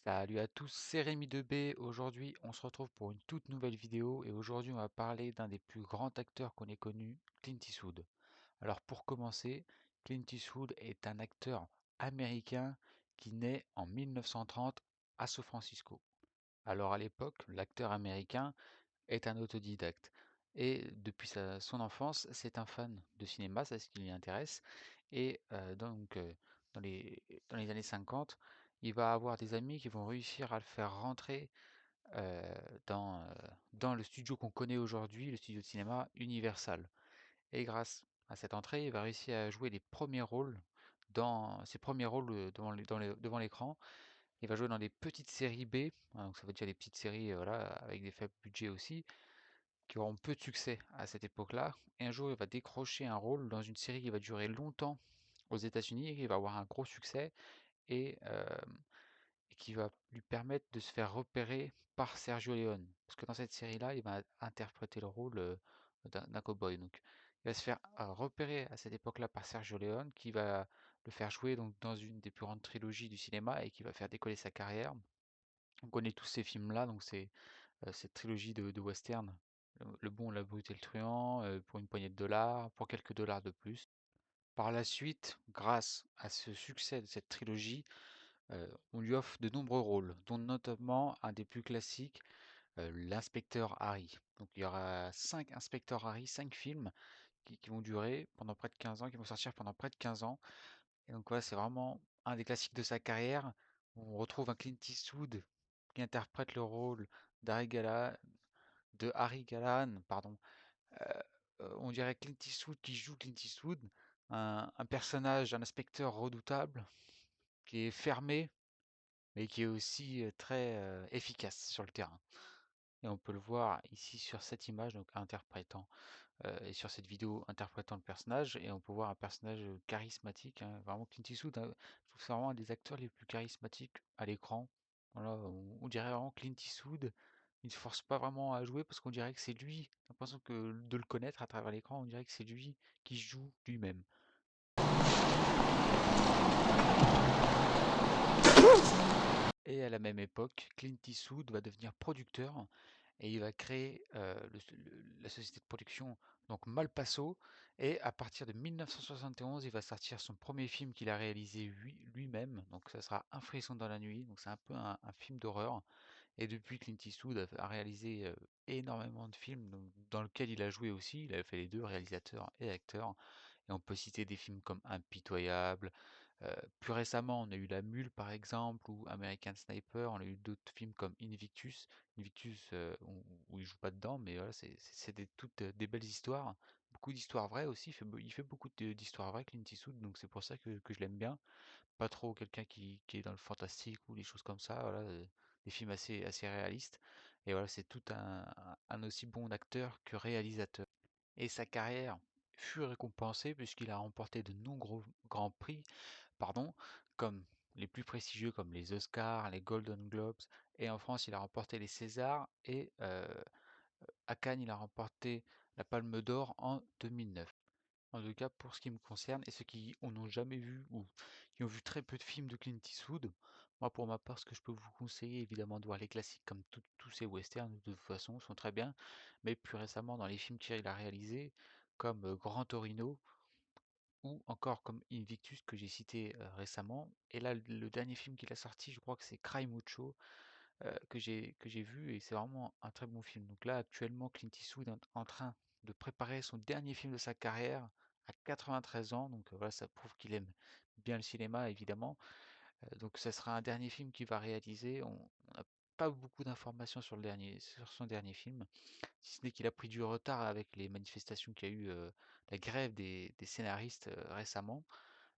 Salut à tous, c'est Rémi de B. Aujourd'hui, on se retrouve pour une toute nouvelle vidéo et aujourd'hui, on va parler d'un des plus grands acteurs qu'on ait connu, Clint Eastwood. Alors pour commencer, Clint Eastwood est un acteur américain qui naît en 1930 à San Francisco. Alors à l'époque, l'acteur américain est un autodidacte et depuis son enfance, c'est un fan de cinéma, c'est ce qui l'y intéresse. Et dans dans les années 50, il va avoir des amis qui vont réussir à le faire rentrer euh, dans le studio qu'on connaît aujourd'hui, le studio de cinéma Universal. Et grâce à cette entrée, il va réussir à jouer les premiers rôles dans ses premiers rôles devant l'écran. Il va jouer dans des petites séries B, hein, donc ça veut dire des petites séries voilà, avec des faibles budgets aussi, qui auront peu de succès à cette époque-là. Et un jour, il va décrocher un rôle dans une série qui va durer longtemps aux États-Unis et qui va avoir un gros succès et, euh, et qui va lui permettre de se faire repérer par Sergio Leone. Parce que dans cette série-là, il va interpréter le rôle d'un cow-boy. Donc, il va se faire repérer à cette époque-là par Sergio Leone, qui va le faire jouer donc, dans une des plus grandes trilogies du cinéma et qui va faire décoller sa carrière. On connaît tous ces films-là, donc c'est cette trilogie de western, Le Bon, la Brute et le Truand, pour une poignée de dollars, pour quelques dollars de plus. Par la suite, grâce à ce succès de cette trilogie, on lui offre de nombreux rôles, dont notamment un des plus classiques, l'inspecteur Harry. Donc il y aura 5 inspecteurs Harry, 5 films qui vont durer pendant près de 15 ans, qui vont sortir pendant près de 15 ans. Et donc voilà, c'est vraiment un des classiques de sa carrière. On retrouve un Clint Eastwood qui interprète le rôle de Harry Callahan, pardon. Euh, on dirait Clint Eastwood qui joue Clint Eastwood, un personnage, un inspecteur redoutable, qui est fermé, mais qui est aussi très efficace sur le terrain. Et on peut le voir ici sur cette image, donc interprétant, et sur cette vidéo interprétant le personnage, et on peut voir un personnage charismatique, hein, vraiment Clint Eastwood, hein, je trouve que c'est vraiment un des acteurs les plus charismatiques à l'écran. Voilà, on dirait vraiment Clint Eastwood, il ne se force pas vraiment à jouer parce qu'on dirait que c'est lui, j'ai l'impression que de le connaître à travers l'écran, on dirait que c'est lui qui joue lui-même. Et à la même époque, Clint Eastwood va devenir producteur et il va créer la société de production donc Malpasso. Et à partir de 1971, il va sortir son premier film qu'il a réalisé lui-même. Donc ça sera Un frisson dans la nuit. Donc c'est un peu un film d'horreur. Et depuis, Clint Eastwood a réalisé énormément de films dans lesquels il a joué aussi. Il a fait les deux, réalisateur et acteur. Et on peut citer des films comme Impitoyable. Plus récemment, on a eu La Mule par exemple, ou American Sniper. On a eu d'autres films comme Invictus. Invictus, où il joue pas dedans, mais voilà, c'est toutes des belles histoires. Beaucoup d'histoires vraies aussi. Il fait beaucoup d'histoires vraies, Clint Eastwood, donc c'est pour ça que je l'aime bien. Pas trop quelqu'un qui est dans le fantastique ou des choses comme ça. Voilà, des films assez réalistes. Et voilà, c'est tout un aussi bon acteur que réalisateur. Et sa carrière fut récompensée puisqu'il a remporté de nombreux grands prix, pardon, comme les plus prestigieux comme les Oscars, les Golden Globes, et en France il a remporté les Césars et à Cannes il a remporté la Palme d'Or en 2009. En tout cas pour ce qui me concerne et ceux qui en ont jamais vu ou qui ont vu très peu de films de Clint Eastwood, moi pour ma part ce que je peux vous conseiller évidemment de voir les classiques comme tous ces westerns de toute façon sont très bien, mais plus récemment dans les films qu'il a réalisés comme Grand Torino ou encore comme Invictus que j'ai cité récemment. Et là, le dernier film qu'il a sorti, je crois que c'est Cry Mucho, que j'ai vu, et c'est vraiment un très bon film. Donc là, actuellement, Clint Eastwood est en train de préparer son dernier film de sa carrière à 93 ans. Donc voilà, ça prouve qu'il aime bien le cinéma, évidemment. Donc ça sera un dernier film qu'il va réaliser. On n'a pas beaucoup d'informations sur son dernier film, si ce n'est qu'il a pris du retard avec les manifestations qu'il y a eu, la grève des scénaristes récemment.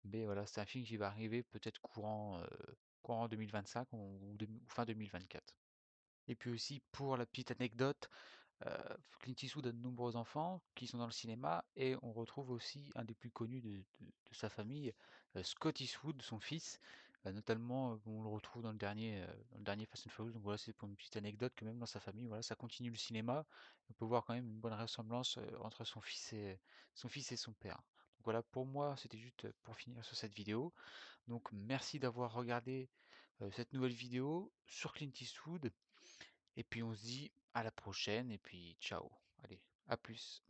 Mais voilà, c'est un film qui va arriver peut-être courant 2025 ou fin 2024. Et puis aussi, pour la petite anecdote, Clint Eastwood a de nombreux enfants qui sont dans le cinéma et on retrouve aussi un des plus connus de sa famille, Scott Eastwood, son fils. Notamment, on le retrouve dans le dernier Fast and Furious. Donc voilà, c'est pour une petite anecdote que même dans sa famille, voilà, ça continue le cinéma. On peut voir quand même une bonne ressemblance entre son fils et son père. Donc voilà, pour moi, c'était juste pour finir sur cette vidéo. Donc merci d'avoir regardé cette nouvelle vidéo sur Clint Eastwood. Et puis on se dit à la prochaine et puis ciao. Allez, à plus.